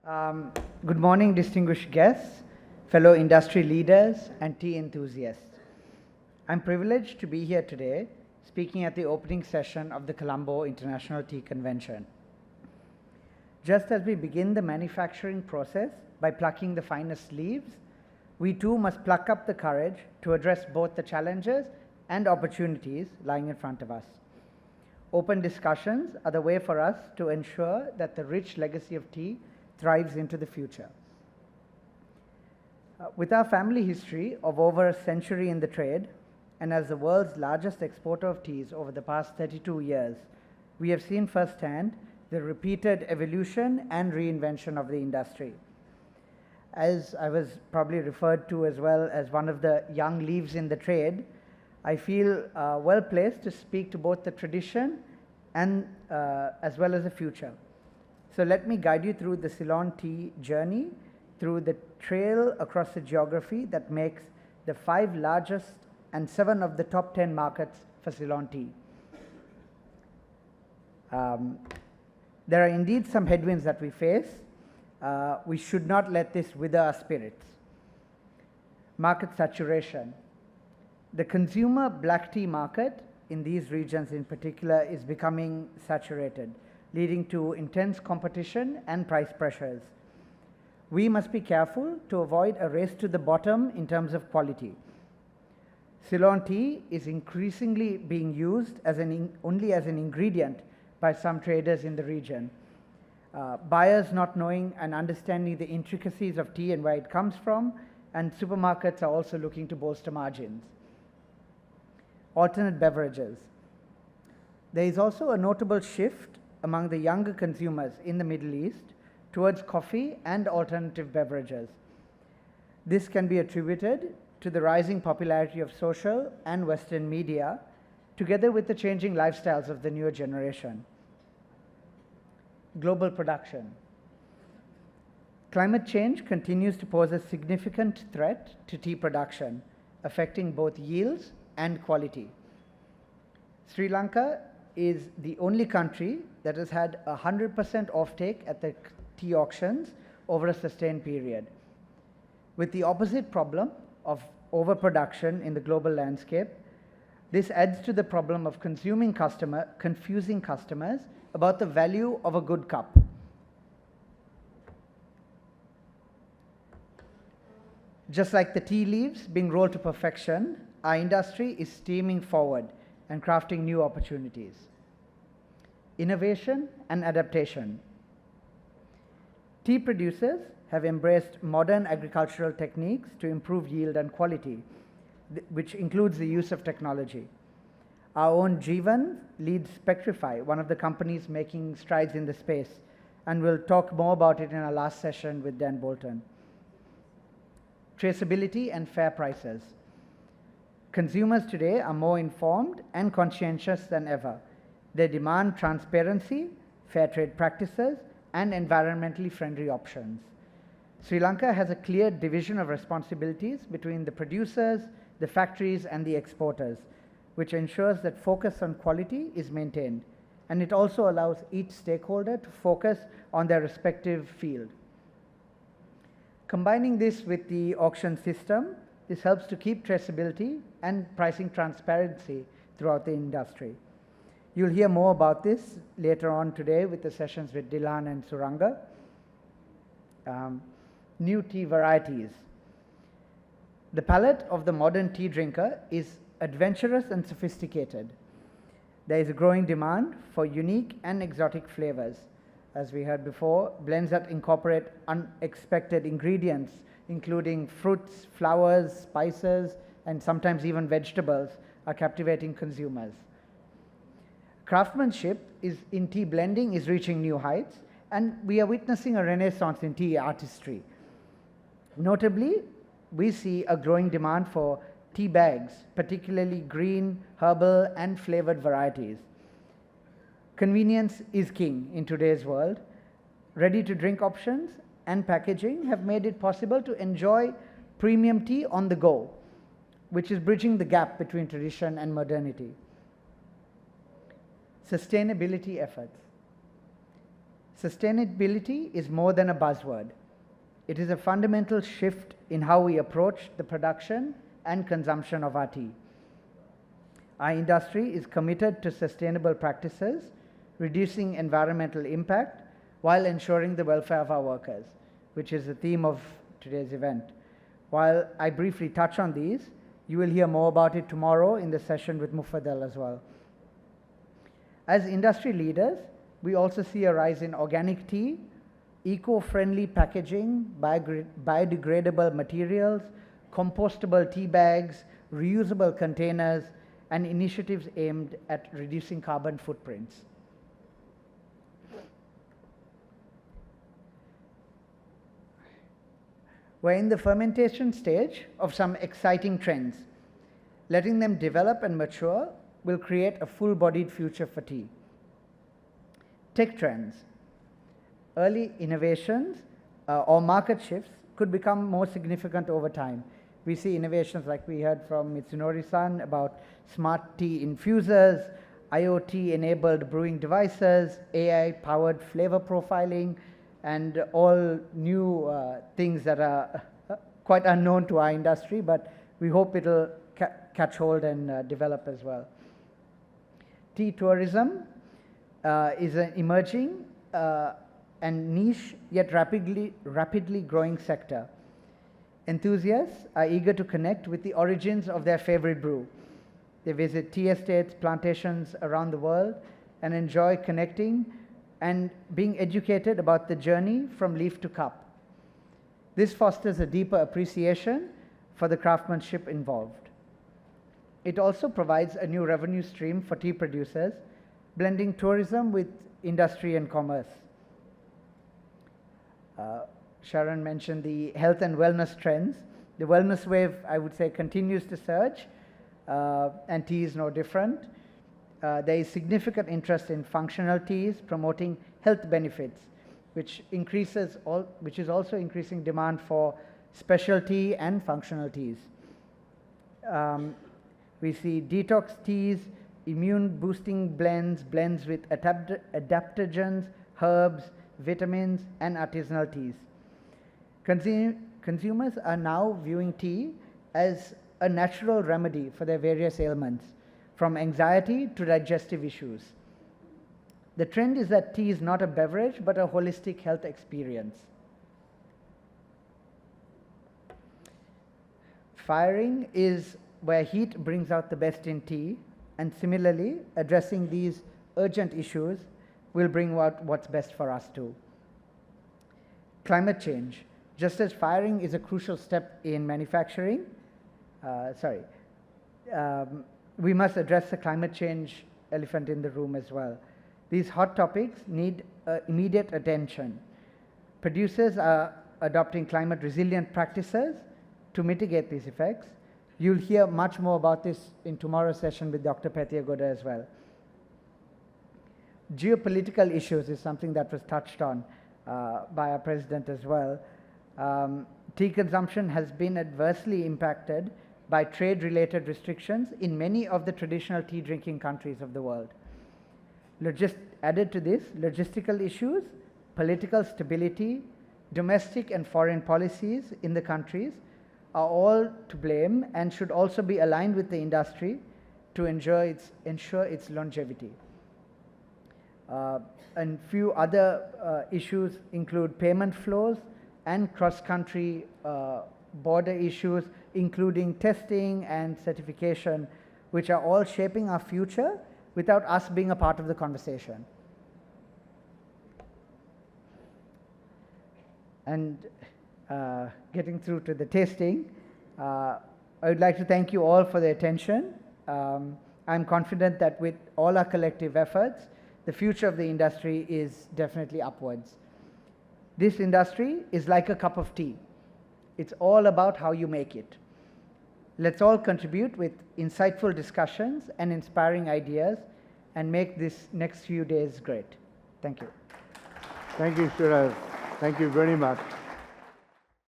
Um, Good morning, distinguished guests, fellow industry leaders, and tea enthusiasts. I'm privileged to be here today speaking at the opening session of the Colombo International Tea Convention. Just as we begin the manufacturing process by plucking the finest leaves, we too must pluck up the courage to address both the challenges and opportunities lying in front of us. Open discussions are the way for us to ensure that the rich legacy of tea thrives into the future. With our family history of over a century in the trade, and as the world's largest exporter of teas over the past 32 years, we have seen firsthand the repeated evolution and reinvention of the industry. As I was probably referred to as well as one of the young leaves in the trade, I feel well placed to speak to both the tradition and as well as the future. So let me guide you through the Ceylon tea journey, through the trail across the geography that makes the 5 largest and 7 of the top 10 markets for Ceylon tea. There are indeed some headwinds that we face. We should not let this wither our spirits. Market saturation. The consumer black tea market in these regions in particular is becoming saturated, leading to intense competition and price pressures. We must be careful to avoid a race to the bottom in terms of quality. Ceylon tea is increasingly being used as only as an ingredient by some traders in the region. Buyers not knowing and understanding the intricacies of tea and where it comes from, and supermarkets are also looking to bolster margins. Alternate beverages. There is also a notable shift among the younger consumers in the Middle East towards coffee and alternative beverages. This can be attributed to the rising popularity of social and Western media, together with the changing lifestyles of the newer generation. Global production. Climate change continues to pose a significant threat to tea production, affecting both yields and quality. Sri Lanka is the only country that has had 100% offtake at the tea auctions over a sustained period. With the opposite problem of overproduction in the global landscape, this adds to the problem of confusing customers about the value of a good cup. Just like the tea leaves being rolled to perfection, our industry is steaming forward and crafting new opportunities. Innovation and adaptation. Tea producers have embraced modern agricultural techniques to improve yield and quality, which includes the use of technology. Our own Jeevan leads Spectrify, one of the companies making strides in the space, and we'll talk more about it in our last session with Dan Bolton. Traceability and fair prices. Consumers today are more informed and conscientious than ever. They demand transparency, fair trade practices, and environmentally friendly options. Sri Lanka has a clear division of responsibilities between the producers, the factories, and the exporters, which ensures that focus on quality is maintained, and it also allows each stakeholder to focus on their respective field. Combining this with the auction system, this helps to keep traceability and pricing transparency throughout the industry. You'll hear more about this later on today with the sessions with Dilan and Suranga. New tea varieties. The palate of the modern tea drinker is adventurous and sophisticated. There is a growing demand for unique and exotic flavors. As we heard before, blends that incorporate unexpected ingredients, including fruits, flowers, spices, and sometimes even vegetables, are captivating consumers. Craftsmanship in tea blending is reaching new heights, and we are witnessing a renaissance in tea artistry. Notably, we see a growing demand for tea bags, particularly green, herbal, and flavored varieties. Convenience is king in today's world. Ready-to-drink options and packaging have made it possible to enjoy premium tea on the go, which is bridging the gap between tradition and modernity. Sustainability efforts. Sustainability is more than a buzzword. It is a fundamental shift in how we approach the production and consumption of our tea. Our industry is committed to sustainable practices, reducing environmental impact while ensuring the welfare of our workers, which is the theme of today's event. While I briefly touch on these, you will hear more about it tomorrow in the session with Mufaddal as well. As industry leaders, we also see a rise in organic tea, eco-friendly packaging, biodegradable materials, compostable tea bags, reusable containers, and initiatives aimed at reducing carbon footprints. We're in the fermentation stage of some exciting trends. Letting them develop and mature will create a full-bodied future for tea. Tech trends. Early innovations or market shifts could become more significant over time. We see innovations like we heard from Mitsunori-san about smart tea infusers, IoT-enabled brewing devices, AI-powered flavor profiling, and all new things that are quite unknown to our industry, but we hope it'll catch hold and develop as well. Tea tourism is an emerging and niche yet rapidly growing sector. Enthusiasts are eager to connect with the origins of their favorite brew. They visit tea estates, plantations around the world, and enjoy connecting and being educated about the journey from leaf to cup. This fosters a deeper appreciation for the craftsmanship involved. It also provides a new revenue stream for tea producers, blending tourism with industry and commerce. Sharon mentioned the health and wellness trends. The wellness wave, I would say, continues to surge, and tea is no different. There is significant interest in functional teas promoting health benefits, which is also increasing demand for specialty and functional teas. We see detox teas, immune boosting blends with adaptogens, herbs, vitamins, and artisanal teas. Consumers are now viewing tea as a natural remedy for their various ailments, from anxiety to digestive issues. The trend is that tea is not a beverage, but a holistic health experience. Firing is where heat brings out the best in tea, and similarly, addressing these urgent issues will bring out what's best for us too. Climate change. Just as firing is a crucial step in manufacturing, we must address the climate change elephant in the room as well. These hot topics need immediate attention. Producers are adopting climate resilient practices to mitigate these effects. You'll hear much more about this in tomorrow's session with Dr. Petyagoda as well. Geopolitical issues is something that was touched on by our president as well. Tea consumption has been adversely impacted by trade-related restrictions in many of the traditional tea drinking countries of the world. Added to this, logistical issues, political stability, domestic and foreign policies in the countries are all to blame and should also be aligned with the industry to ensure its longevity. And few other issues include payment flows and cross-country border issues, including testing and certification, which are all shaping our future without us being a part of the conversation. And getting through to the tasting, I would like to thank you all for the attention. I'm confident that with all our collective efforts, the future of the industry is definitely upwards. This industry is like a cup of tea. It's all about how you make it. Let's all contribute with insightful discussions and inspiring ideas and make this next few days great. Thank you. Thank you, Shiraz. Thank you very much.